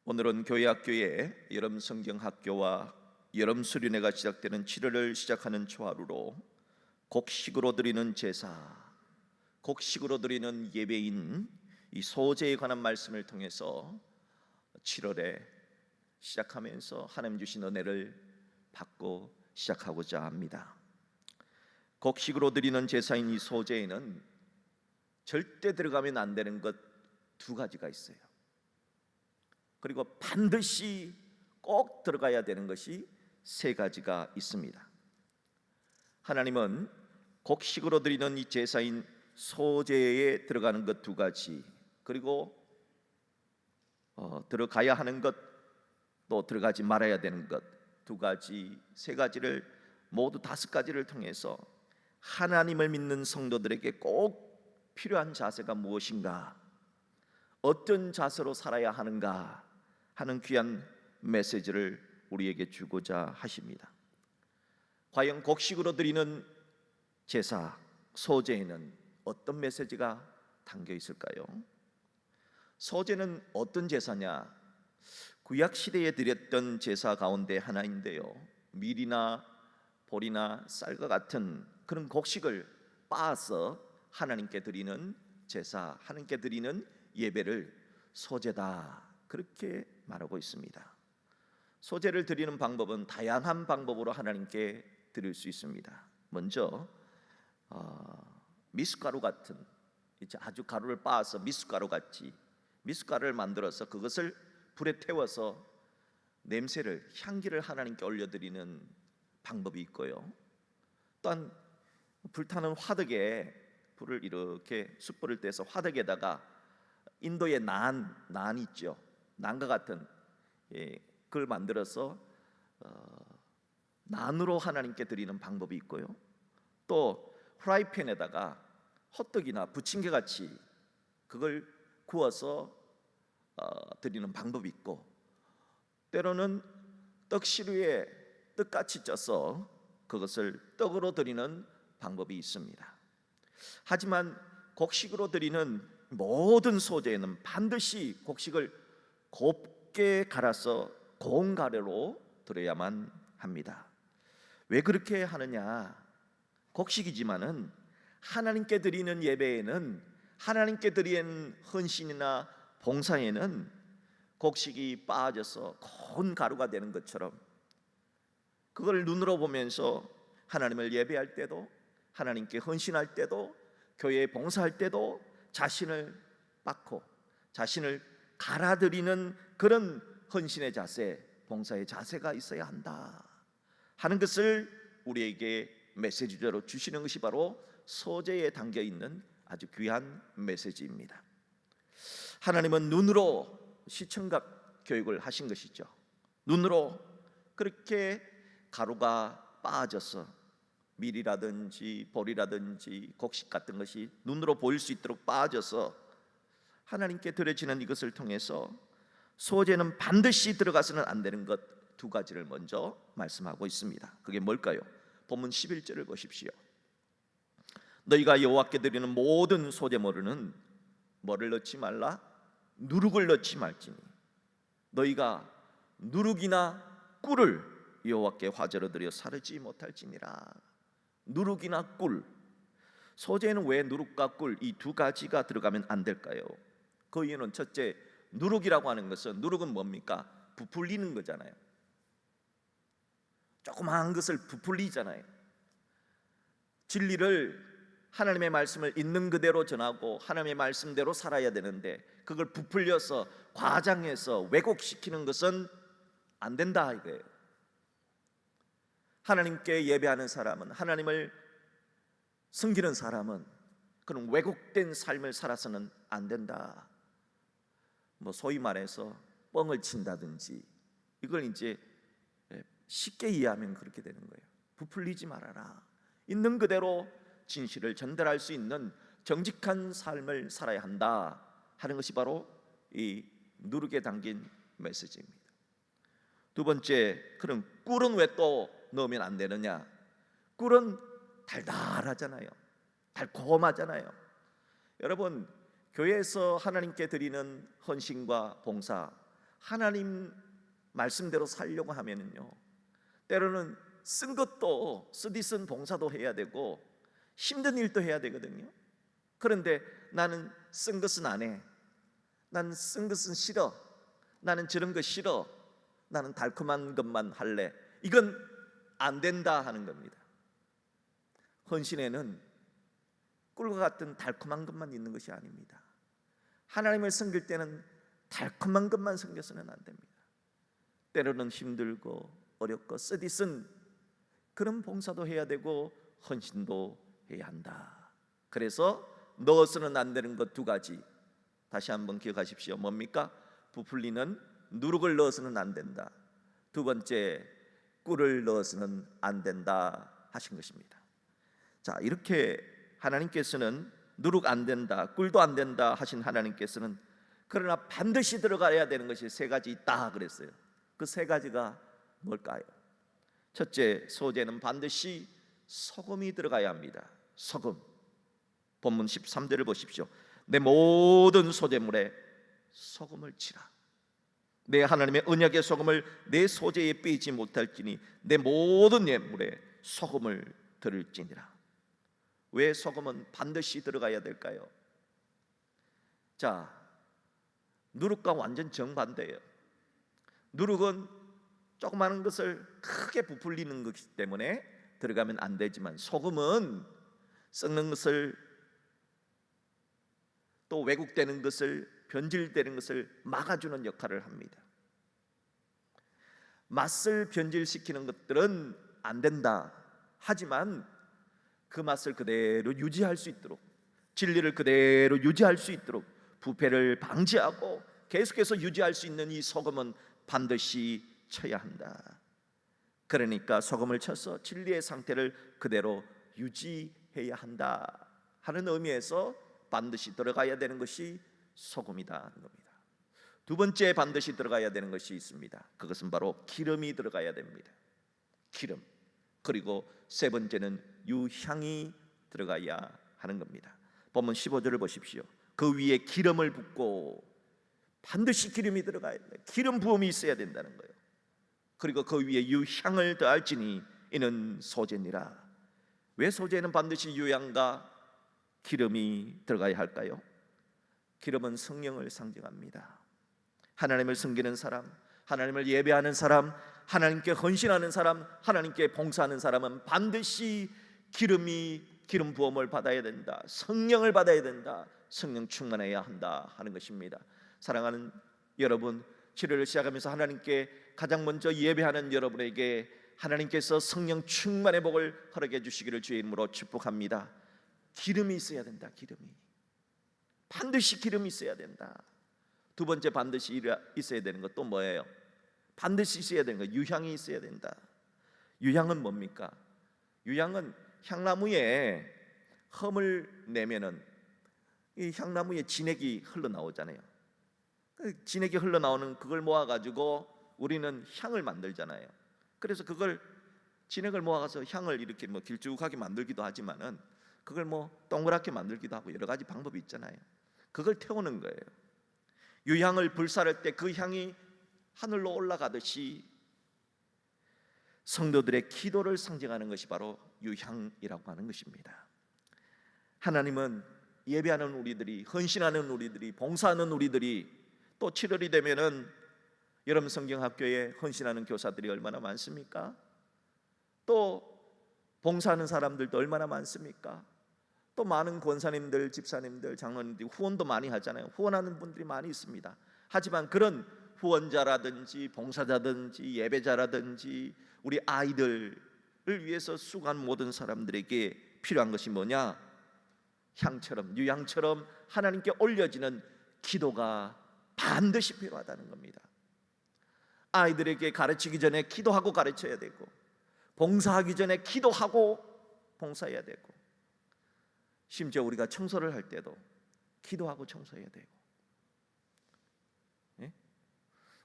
오늘은 교회학교의 여름 성경학교와 여름 수련회가 시작되는 7월을 시작하는 초하루로 곡식으로 드리는 제사, 곡식으로 드리는 예배인 이 소제에 관한 말씀을 통해서 7월에 시작하면서 하나님 주신 은혜를 받고 시작하고자 합니다. 곡식으로 드리는 제사인 이 소제에는 절대 들어가면 안 되는 것 두 가지가 있어요. 그리고 반드시 꼭 들어가야 되는 것이 세 가지가 있습니다. 하나님은 곡식으로 드리는 이 제사인 소제에 들어가는 것 두 가지, 그리고 들어가야 하는 것, 또 들어가지 말아야 되는 것 두 가지, 세 가지를 모두 다섯 가지를 통해서 하나님을 믿는 성도들에게 꼭 필요한 자세가 무엇인가, 어떤 자세로 살아야 하는가 하는 귀한 메시지를 우리에게 주고자 하십니다. 과연 곡식으로 드리는 제사, 소제에는 어떤 메시지가 담겨 있을까요? 소제는 어떤 제사냐? 구약 시대에 드렸던 제사 가운데 하나인데요, 밀이나 보리나 쌀과 같은 그런 곡식을 빻아서 하나님께 드리는 제사, 하나님께 드리는 예배를 소제다, 그렇게 말하고 있습니다. 소제를 드리는 방법은 다양한 방법으로 하나님께 드릴 수 있습니다. 먼저 미숫가루 같은, 이제 아주 가루를 빻아서 미숫가루 같이 미숫가루를 만들어서 그것을 불에 태워서 냄새를, 향기를 하나님께 올려드리는 방법이 있고요, 또한 불타는 화덕에 불을 이렇게 숯불을 떼서 화덕에다가 인도의 난 있죠, 난과 같은 그걸 만들어서 난으로 하나님께 드리는 방법이 있고요, 또 프라이팬에다가 호떡이나 부침개 같이 그걸 구워서 드리는 방법이 있고, 때로는 떡시루에 떡같이 쪄서 그것을 떡으로 드리는 방법이 있습니다. 하지만 곡식으로 드리는 모든 소제에는 반드시 곡식을 곱게 갈아서 고운 가루로 드려야만 합니다. 왜 그렇게 하느냐? 곡식이지만은 하나님께 드리는 예배에는, 하나님께 드리는 헌신이나 봉사에는 곡식이 빠져서 고운 가루가 되는 것처럼, 그걸 눈으로 보면서 하나님을 예배할 때도, 하나님께 헌신할 때도, 교회에 봉사할 때도 자신을 빻고 자신을 갈아드리는 그런 헌신의 자세, 봉사의 자세가 있어야 한다 하는 것을 우리에게 메시지로 주시는 것이 바로 소제에 담겨 있는 아주 귀한 메시지입니다. 하나님은 눈으로 시청각 교육을 하신 것이죠. 눈으로 그렇게 가루가 빠져서 밀이라든지 보리라든지 곡식 같은 것이 눈으로 보일 수 있도록 빠져서 하나님께 드려지는 이것을 통해서 소제는 반드시 들어가서는 안 되는 것 두 가지를 먼저 말씀하고 있습니다. 그게 뭘까요? 본문 11절을 보십시오. 너희가 여호와께 드리는 모든 소제물에는 뭐를 넣지 말라? 누룩을 넣지 말지니 너희가 누룩이나 꿀을 여호와께 화제로 드려 사르지 못할지니라. 누룩이나 꿀, 소제에는 왜 누룩과 꿀 이 두 가지가 들어가면 안 될까요? 그 이유는 첫째, 누룩이라고 하는 것은, 누룩은 뭡니까? 부풀리는 거잖아요. 조그마한 것을 부풀리잖아요. 진리를, 하나님의 말씀을 있는 그대로 전하고 하나님의 말씀대로 살아야 되는데 그걸 부풀려서 과장해서 왜곡시키는 것은 안 된다 이거예요. 하나님께 예배하는 사람은, 하나님을 섬기는 사람은 그런 왜곡된 삶을 살아서는 안 된다. 소위 말해서 뻥을 친다든지, 이걸 이제 쉽게 이해하면 그렇게 되는 거예요. 부풀리지 말아라. 있는 그대로 진실을 전달할 수 있는 정직한 삶을 살아야 한다 하는 것이 바로 이 누룩에 담긴 메시지입니다. 두 번째, 그럼 꿀은 왜 또 넣으면 안 되느냐? 꿀은 달달하잖아요. 달콤하잖아요. 여러분, 교회에서 하나님께 드리는 헌신과 봉사, 하나님 말씀대로 살려고 하면은요, 때로는 쓴 것도 쓰디쓴 봉사도 해야 되고 힘든 일도 해야 되거든요. 그런데 나는 쓴 것은 안 해. 나는 쓴 것은 싫어. 나는 저런 거 싫어. 나는 달콤한 것만 할래. 이건 안 된다 하는 겁니다. 헌신에는 꿀과 같은 달콤한 것만 있는 것이 아닙니다. 하나님을 섬길 때는 달콤한 것만 섬겨서는 안 됩니다. 때로는 힘들고 어렵고 쓰디쓴 그런 봉사도 해야 되고 헌신도 해야 한다. 그래서 넣어서는 안 되는 것 두 가지 다시 한번 기억하십시오. 뭡니까? 부풀리는 누룩을 넣어서는 안 된다. 두 번째, 꿀을 넣어서는 안 된다 하신 것입니다. 자, 이렇게 하나님께서는 누룩 안 된다, 꿀도 안 된다 하신 하나님께서는 그러나 반드시 들어가야 되는 것이 세 가지 있다 그랬어요. 그 세 가지가 뭘까요? 첫째, 소재는 반드시 소금이 들어가야 합니다. 소금. 본문 13절을 보십시오. 내 모든 소재물에 소금을 치라. 내 하나님의 언약의 소금을 내 소재에 빼지 못할지니 내 모든 예물에 소금을 들을지니라. 왜 소금은 반드시 들어가야 될까요? 자, 누룩과 완전 정반대예요. 누룩은 조그마한 것을 크게 부풀리는 것이기 때문에 들어가면 안 되지만, 소금은 썩는 것을 또 왜곡되는 것을, 변질되는 것을 막아주는 역할을 합니다. 맛을 변질시키는 것들은 안 된다. 하지만 그 맛을 그대로 유지할 수 있도록, 진리를 그대로 유지할 수 있도록 부패를 방지하고 계속해서 유지할 수 있는 이 소금은 반드시 쳐야 한다. 그러니까 소금을 쳐서 진리의 상태를 그대로 유지해야 한다 하는 의미에서 반드시 들어가야 되는 것이 소금이다 하는 겁니다. 두 번째 반드시 들어가야 되는 것이 있습니다. 그것은 바로 기름이 들어가야 됩니다. 기름. 그리고 세 번째는 유향이 들어가야 하는 겁니다. 본문 15절을 보십시오. 그 위에 기름을 붓고, 반드시 기름이 들어가야 돼요. 기름 부음이 있어야 된다는 거예요. 그리고 그 위에 유향을 더할지니 이는 소재니라. 왜 소재는 반드시 유향과 기름이 들어가야 할까요? 기름은 성령을 상징합니다. 하나님을 섬기는 사람, 하나님을 예배하는 사람, 하나님께 헌신하는 사람, 하나님께 봉사하는 사람은 반드시 기름 부음을 받아야 된다. 성령을 받아야 된다. 성령 충만해야 한다 하는 것입니다. 사랑하는 여러분, 치료를 시작하면서 하나님께 가장 먼저 예배하는 여러분에게 하나님께서 성령 충만의 복을 허락해 주시기를 주의 이름으로 축복합니다. 기름이 있어야 된다. 기름이 반드시 기름이 있어야 된다. 두 번째 반드시 있어야 되는 것 또 뭐예요? 반드시 있어야 되는 것, 유향이 있어야 된다. 유향은 뭡니까? 유향은 향나무에 험을 내면은 이 향나무에 진액이 흘러나오잖아요. 진액이 흘러나오는 그걸 모아가지고 우리는 향을 만들잖아요. 그래서 그걸 진액을 모아서 향을 이렇게 뭐 길쭉하게 만들기도 하지만은 그걸 뭐 동그랗게 만들기도 하고 여러 가지 방법이 있잖아요. 그걸 태우는 거예요. 유향을 불사를 때 그 향이 하늘로 올라가듯이 성도들의 기도를 상징하는 것이 바로 유향이라고 하는 것입니다. 하나님은 예배하는 우리들이, 헌신하는 우리들이, 봉사하는 우리들이, 또 7월이 되면은 여러분 성경학교에 헌신하는 교사들이 얼마나 많습니까? 또 봉사하는 사람들도 얼마나 많습니까? 또 많은 권사님들, 집사님들, 장로님들이 후원도 많이 하잖아요. 후원하는 분들이 많이 있습니다. 하지만 그런 후원자라든지 봉사자든지 예배자라든지 우리 아이들을 위해서 수고한 모든 사람들에게 필요한 것이 뭐냐? 향처럼, 유향처럼 하나님께 올려지는 기도가 반드시 필요하다는 겁니다. 아이들에게 가르치기 전에 기도하고 가르쳐야 되고, 봉사하기 전에 기도하고 봉사해야 되고, 심지어 우리가 청소를 할 때도 기도하고 청소해야 되고,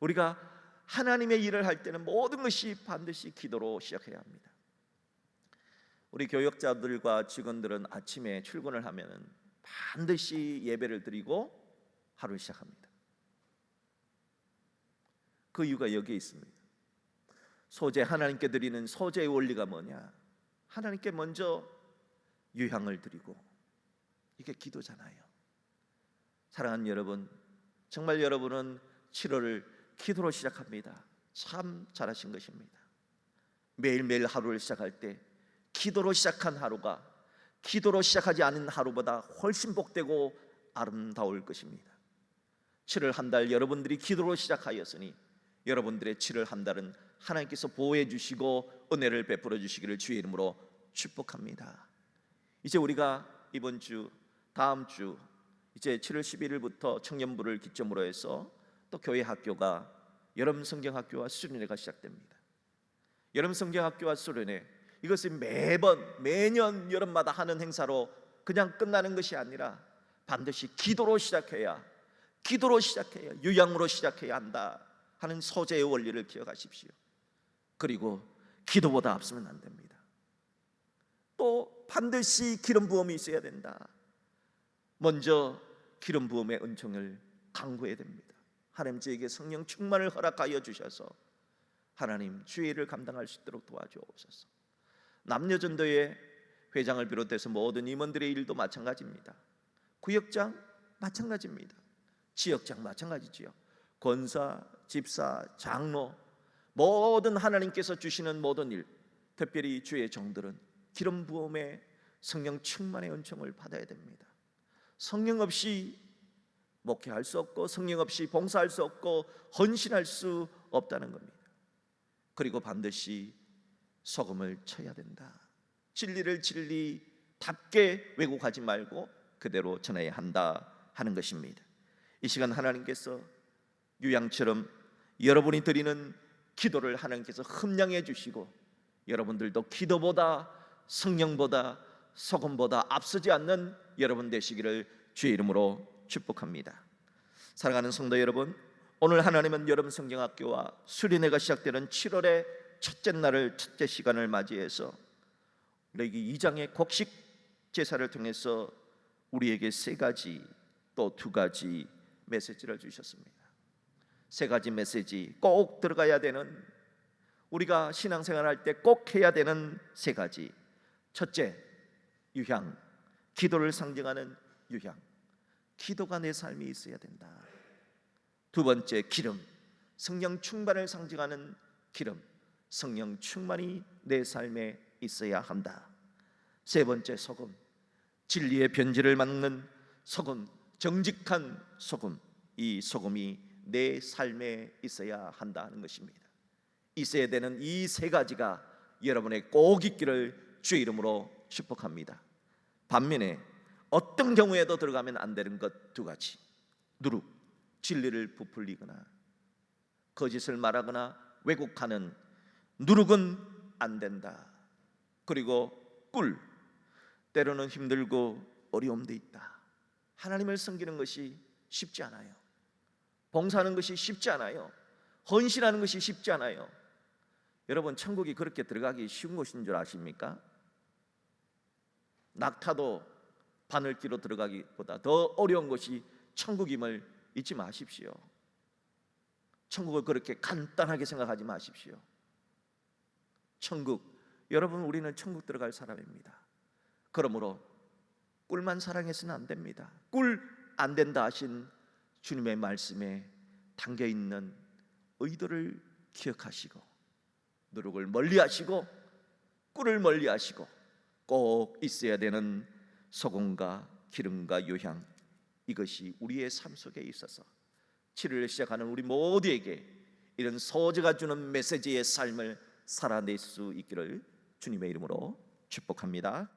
우리가 하나님의 일을 할 때는 모든 것이 반드시 기도로 시작해야 합니다. 우리 교역자들과 직원들은 아침에 출근을 하면 반드시 예배를 드리고 하루를 시작합니다. 그 이유가 여기에 있습니다. 소재, 하나님께 드리는 소재의 원리가 뭐냐? 하나님께 먼저 유향을 드리고, 이게 기도잖아요. 사랑하는 여러분, 정말 여러분은 7월을 기도로 시작합니다. 참 잘하신 것입니다. 매일매일 하루를 시작할 때 기도로 시작한 하루가 기도로 시작하지 않은 하루보다 훨씬 복되고 아름다울 것입니다. 7월 한 달 여러분들이 기도로 시작하였으니 여러분들의 7월 한 달은 하나님께서 보호해 주시고 은혜를 베풀어 주시기를 주의 이름으로 축복합니다. 이제 우리가 이번 주, 다음 주 이제 7월 11일부터 청년부를 기점으로 해서 또 교회 학교가 여름 성경학교와 수련회가 시작됩니다. 여름 성경학교와 수련회, 이것은 매년 여름마다 하는 행사로 그냥 끝나는 것이 아니라 반드시 기도로 시작해야 유향으로 시작해야 한다 하는 소재의 원리를 기억하십시오. 그리고 기도보다 앞서면 안 됩니다. 또 반드시 기름 부음이 있어야 된다. 먼저 기름 부음의 은총을 강구해야 됩니다. 하나님 저에게 성령 충만을 허락하여 주셔서 하나님 주의 일을 감당할 수 있도록 도와주옵소서. 남녀전도회 회장을 비롯해서 모든 임원들의 일도 마찬가지입니다. 구역장 마찬가지입니다. 지역장 마찬가지지요. 권사, 집사, 장로, 모든 하나님께서 주시는 모든 일, 특별히 주의 종들은 기름 부음의 성령 충만의 은총을 받아야 됩니다. 성령 없이 목회할 수 없고 성령 없이 봉사할 수 없고 헌신할 수 없다는 겁니다. 그리고 반드시 소금을 쳐야 된다. 진리를 진리답게 왜곡하지 말고 그대로 전해야 한다 하는 것입니다. 이 시간 하나님께서 유향처럼 여러분이 드리는 기도를 하나님께서 흠량해 주시고 여러분들도 기도보다 성령보다 소금보다 앞서지 않는 여러분 되시기를 주의 이름으로 축복합니다. 사랑하는 성도 여러분, 오늘 하나님은 여름 성경학교와 수련회가 시작되는 7월의 첫째 날을, 첫째 시간을 맞이해서 레위기 2장의 곡식 제사를 통해서 우리에게 세 가지, 또 두 가지 메시지를 주셨습니다. 세 가지 메시지, 꼭 들어가야 되는, 우리가 신앙생활할 때 꼭 해야 되는 세 가지. 첫째, 유향, 기도를 상징하는 유향, 기도가 내 삶에 있어야 된다. 두 번째, 기름, 성령 충만을 상징하는 기름, 성령 충만이 내 삶에 있어야 한다. 세 번째, 소금, 진리의 변질을 막는 소금, 정직한 소금, 이 소금이 내 삶에 있어야 한다는 것입니다. 있어야 되는 이 세 가지가 여러분의 꼭 있기를 주의 이름으로 축복합니다. 반면에 어떤 경우에도 들어가면 안 되는 것 두 가지, 누룩, 진리를 부풀리거나 거짓을 말하거나 왜곡하는 누룩은 안 된다. 그리고 꿀, 때로는 힘들고 어려움도 있다. 하나님을 섬기는 것이 쉽지 않아요. 봉사하는 것이 쉽지 않아요. 헌신하는 것이 쉽지 않아요. 여러분, 천국이 그렇게 들어가기 쉬운 곳인 줄 아십니까? 낙타도 바늘기로 들어가기보다 더 어려운 것이 천국임을 잊지 마십시오. 천국을 그렇게 간단하게 생각하지 마십시오. 천국, 여러분, 우리는 천국 들어갈 사람입니다. 그러므로 꿀만 사랑해서는 안 됩니다. 꿀 안 된다 하신 주님의 말씀에 담겨있는 의도를 기억하시고 누룩을 멀리하시고 꿀을 멀리하시고 꼭 있어야 되는 소금과 기름과 유향, 이것이 우리의 삶 속에 있어서 7일을 시작하는 우리 모두에게 이런 소재가 주는 메시지의 삶을 살아낼 수 있기를 주님의 이름으로 축복합니다.